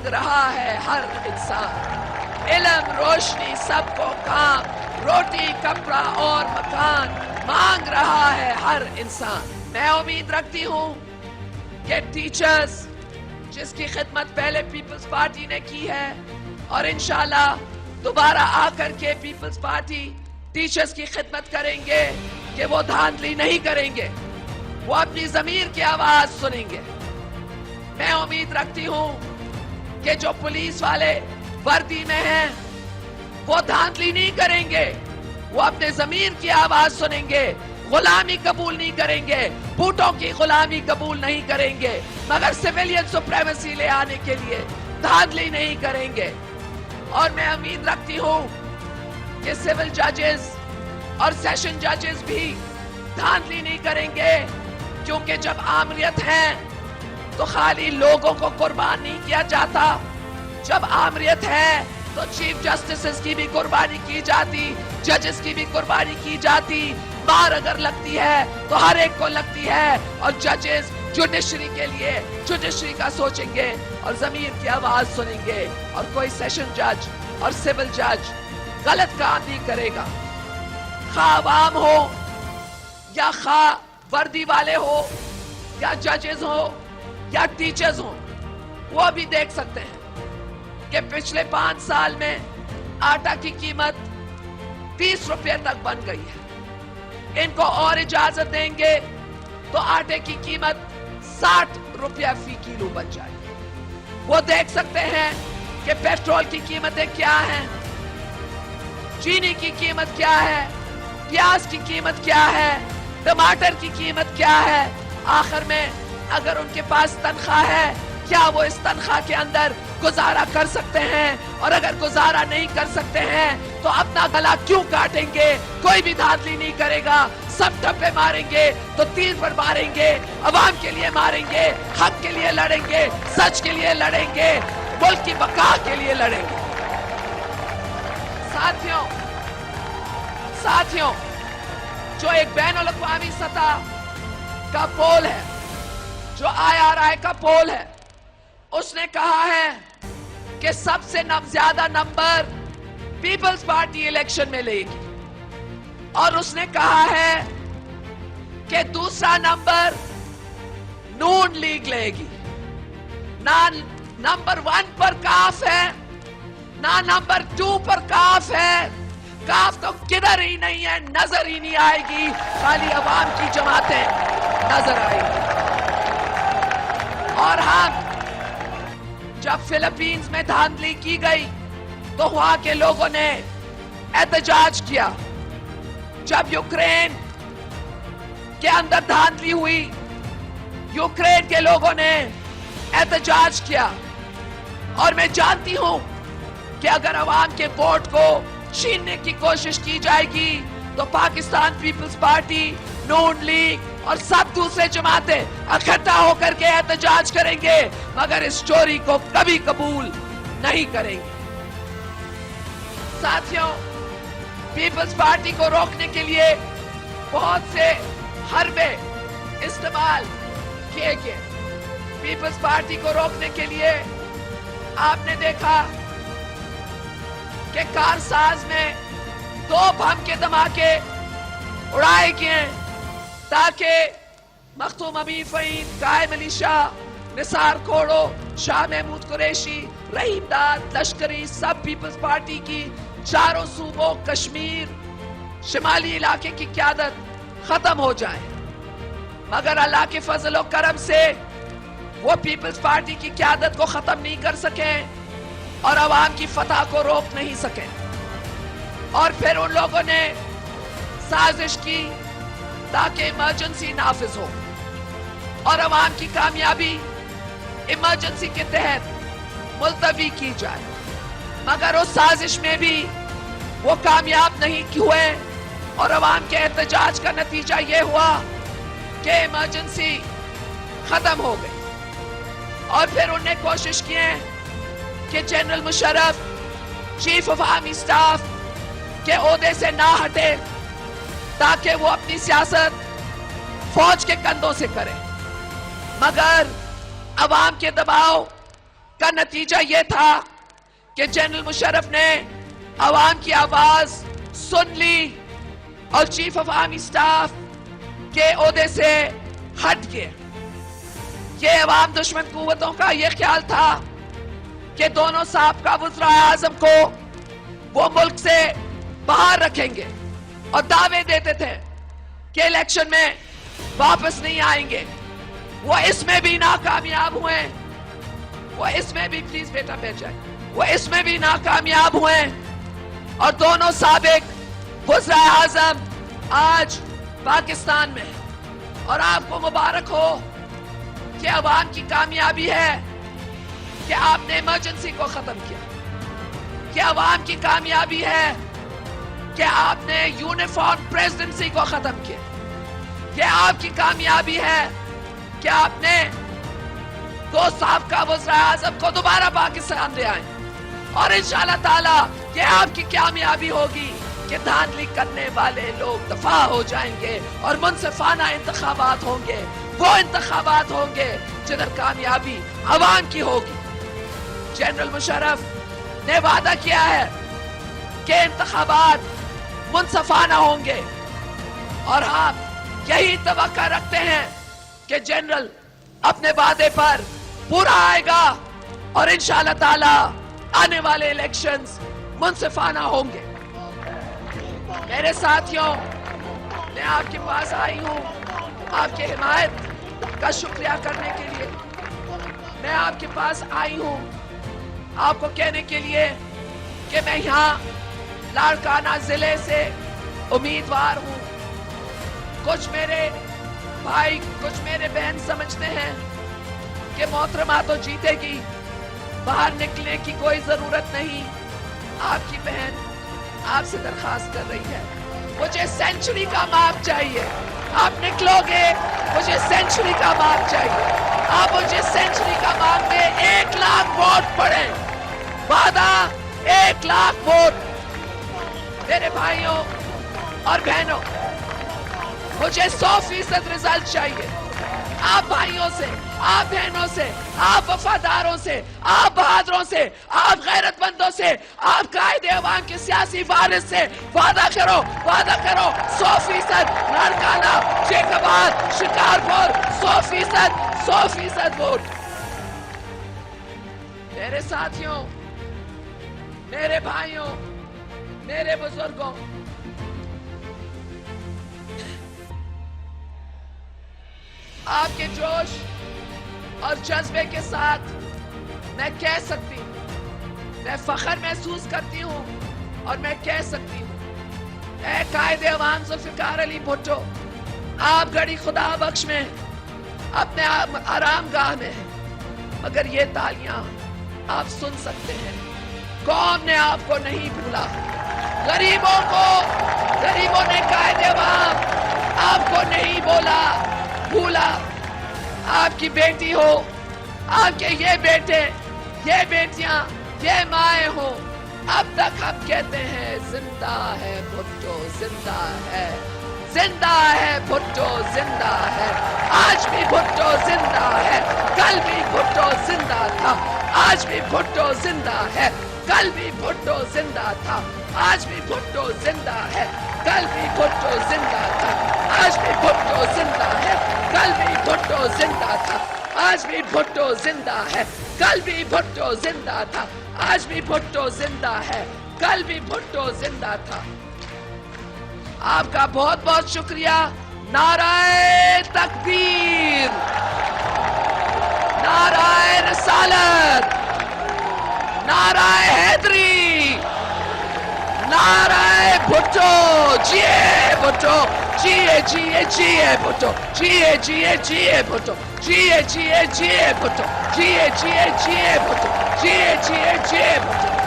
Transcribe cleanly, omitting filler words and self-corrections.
مانگ رہا ہے ہر انسان، علم روشنی سب کو کام، روٹی کپڑا اور مکان مانگ رہا ہے ہر انسان۔ میں امید رکھتی ہوں کہ ٹیچرز جس کی خدمت پہلے پیپلز پارٹی نے کی ہے اور انشاءاللہ دوبارہ آ کر کے پیپلز پارٹی ٹیچرز کی خدمت کریں گے کہ وہ دھاندلی نہیں کریں گے، وہ اپنی ضمیر کی آواز سنیں گے۔ میں امید رکھتی ہوں کہ جو پولیس والے وردی میں ہیں وہ دھاندلی نہیں کریں گے، وہ اپنے ضمیر کی آواز سنیں گے، غلامی قبول نہیں کریں گے، بوٹوں کی غلامی قبول نہیں کریں گے، مگر سیویلین سپریمیسی لے آنے کے لیے دھاندلی نہیں کریں گے۔ اور میں امید رکھتی ہوں کہ سول ججز اور سیشن ججز بھی دھاندلی نہیں کریں گے، کیونکہ جب آمریت ہے تو خالی لوگوں کو قربان نہیں کیا جاتا، جب آمریت ہے تو چیف جسٹسز کی بھی قربانی کی جاتی، ججز کی بھی قربانی کی جاتی۔ مار اگر لگتی ہے تو ہر ایک کو لگتی ہے، اور ججز جوڈیشری کے لیے جوڈیشری کا سوچیں گے اور ضمیر کی آواز سنیں گے، اور کوئی سیشن جج اور سول جج غلط کام نہیں کرے گا، خواہ عوام ہو یا خواہ وردی والے ہو یا ججز ہو یا ٹیچرز ہوں۔ وہ بھی دیکھ سکتے ہیں کہ پچھلے 5 سال میں آٹا کی قیمت 30 روپے تک بن گئی ہے، ان کو اور اجازت دیں گے تو آٹے کی قیمت 60 روپیہ فی کلو بن جائے گی۔ وہ دیکھ سکتے ہیں کہ پیٹرول کی قیمتیں کیا ہیں، چینی کی قیمت کیا ہے، پیاز کی قیمت کیا ہے، ٹماٹر کی قیمت کیا ہے۔ آخر میں اگر ان کے پاس تنخواہ ہے، کیا وہ اس تنخواہ کے اندر گزارا کر سکتے ہیں؟ اور اگر گزارا نہیں کر سکتے ہیں تو اپنا گلا کیوں کاٹیں گے؟ کوئی بھی دھاندلی نہیں کرے گا، سب ٹھپے ماریں گے تو تیر پر ماریں گے، عوام کے لیے ماریں گے، حق کے لیے لڑیں گے، سچ کے لیے لڑیں گے، ملک کی بقا کے لیے لڑیں گے۔ ساتھیوں، جو ایک بین الاقوامی سطح کا پول ہے، جو IRI کا پول ہے، اس نے کہا ہے کہ سب سے زیادہ نمبر پیپلز پارٹی الیکشن میں لے گی، اور اس نے کہا ہے کہ دوسرا نمبر نون لیگ لے گی۔ نہ نمبر 1 پر کاف ہے، نہ نمبر 2 پر کاف ہے، کاف تو کدھر ہی نہیں ہے، نظر ہی نہیں آئے گی، خالی عوام کی جماعتیں نظر آئے گی۔ اور ہم جب فلپینز میں دھاندلی کی گئی تو وہاں کے لوگوں نے احتجاج کیا، جب یوکرین کے اندر دھاندلی ہوئی یوکرین کے لوگوں نے احتجاج کیا، اور میں جانتی ہوں کہ اگر عوام کے ووٹ کو چھیننے کی کوشش کی جائے گی تو پاکستان پیپلز پارٹی، نون لیگ اور سب دوسرے جماعتیں اکٹھا ہو کر کے احتجاج کریں گے، مگر اس چوری کو کبھی قبول نہیں کریں گے۔ ساتھیوں، پیپلز پارٹی کو روکنے کے لیے بہت سے حربے استعمال کیے گئے۔ پیپلز پارٹی کو روکنے کے لیے آپ نے دیکھا کہ کارساز میں 2 بم کے دھماکے اڑائے گئے تاکہ مختوم امین فہیم، قائم علی شاہ، نثار کھوڑو، شاہ محمود قریشی، رحیم داد، لشکری، سب پیپلز پارٹی کی 4 صوبوں، کشمیر، شمالی علاقے کی قیادت ختم ہو جائے، مگر اللہ کے فضل و کرم سے وہ پیپلز پارٹی کی قیادت کو ختم نہیں کر سکے اور عوام کی فتح کو روک نہیں سکے۔ اور پھر ان لوگوں نے سازش کی تاکہ ایمرجنسی نافذ ہو اور عوام کی کامیابی ایمرجنسی کے تحت ملتوی کی جائے، مگر اس سازش میں بھی وہ کامیاب نہیں ہوئے، اور عوام کے احتجاج کا نتیجہ یہ ہوا کہ ایمرجنسی ختم ہو گئی۔ اور پھر انہوں نے کوشش کی کہ general Musharraf chief of army staff کے عہدے سے نہ ہٹے تاکہ وہ اپنی سیاست فوج کے کندھوں سے کرے، مگر عوام کے دباؤ کا نتیجہ یہ تھا کہ جنرل مشرف نے عوام کی آواز سن لی اور چیف آف آرمی سٹاف کے عہدے سے ہٹ گئے. یہ عوام دشمن قوتوں کا یہ خیال تھا کہ دونوں سابقہ وزرائے اعظم کو وہ ملک سے باہر رکھیں گے اور دعوے دیتے تھے کہ الیکشن میں واپس نہیں آئیں گے. وہ اس میں بھی ناکامیاب ہوئے. وہ اس میں بھی پلیز بیٹا بیٹھ جائے. وہ اس میں بھی ناکامیاب ہوئے اور دونوں سابق وزرائے اعظم آج پاکستان میں ہیں. اور آپ کو مبارک ہو کہ عوام کی کامیابی ہے کہ آپ نے ایمرجنسی کو ختم کیا. کہ عوام کی کامیابی ہے کہ آپ نے یونیفارم پریزیڈنسی کو ختم کیا. کہ آپ کی کامیابی ہے کہ آپ نے دو سابقہ وزرائے اعظم کو دوبارہ پاکستان لے آئے. اور انشاءاللہ تعالی یہ آپ کی کامیابی ہوگی کہ دھاندلی کرنے والے لوگ دفاع ہو جائیں گے اور منصفانہ انتخابات ہوں گے. وہ انتخابات ہوں گے جدھر کامیابی عوام کی ہوگی. جنرل مشرف نے وعدہ کیا ہے کہ انتخابات منصفانہ ہوں گے اور آپ یہی توقع رکھتے ہیں کہ جنرل اپنے وعدے پر پورا آئے گا اور انشاءاللہ تعالی آنے والے الیکشنز منصفانہ ہوں گے. میرے ساتھیوں، میں آپ کے پاس آئی ہوں آپ کی حمایت کا شکریہ کرنے کے لیے. میں آپ کے پاس آئی ہوں آپ کو کہنے کے لیے کہ میں یہاں لاڑکانہ ضلع سے امیدوار ہوں. کچھ میرے بھائی کچھ میرے بہن سمجھتے ہیں کہ محترمہ تو جیتے گی، باہر نکلنے کی کوئی ضرورت نہیں. آپ کی بہن آپ سے درخواست کر رہی ہے مجھے سینچری کا مارک چاہیے. آپ نکلو گے مجھے سینچری کا مارک چاہیے. آپ مجھے سینچری کا مارک دے. 1 لاکھ ووٹ پڑیں. وعدہ 1 لاکھ ووٹ. میرے بھائیوں اور بہنوں، مجھے 100% رزلٹ چاہیے. آپ بھائیوں سے، آپ بہنوں سے، آپ وفاداروں سے، آپ بہادروں سے، آپ غیرت مندوں سے، آپ قائد عوام کے سیاسی وارث سے وعدہ کرو 100% لاڑکانہ، شیخ آباد، شکارپور 100% ووٹ. میرے ساتھیوں، میرے بھائیوں، میرے بزرگوں، آپ کے جوش اور جذبے کے ساتھ میں کہہ سکتی ہوں، میں فخر محسوس کرتی ہوں اور میں کہہ سکتی ہوں، اے قائد عوام ذوالفقار علی بھٹو، آپ گڑی خدا بخش میں اپنے آرام گاہ میں ہیں، مگر یہ تالیاں آپ سن سکتے ہیں. قوم نے آپ کو نہیں بھولا. غریبوں نے قائد عوام آپ کو نہیں بھولا. آپ کی بیٹی ہو، آپ کے یہ بیٹے، یہ بیٹیاں، یہ مائیں ہوں، اب تک ہم کہتے ہیں زندہ ہے بھٹو، زندہ ہے بھٹو، زندہ ہے. آج بھی بھٹو زندہ ہے، کل بھی بھٹو زندہ تھا. آج بھی بھٹو زندہ ہے، کل بھی بھٹو زندہ تھا. آج بھی بھٹو زندہ ہے، کل بھی بھٹو زندہ تھا. آج بھی بھٹو زندہ ہے، کل بھی بھٹو زندہ تھا. آج بھی بھٹو زندہ ہے، کل بھی بھٹو زندہ تھا. آج بھی بھٹو زندہ ہے، کل بھی بھٹو زندہ تھا. آپ کا بہت بہت شکریہ. نعرہ تکبیر، نعرہ رسالت، نعرہ حیدری، نعرہ بھٹو. جیے بھٹو، جیے جیے جیے بھٹو، جیے جیے جیے بھٹو، جیے جیے جیے بھٹو، جیے جیے جیے بھٹو، جیے جیے جیے بھٹو.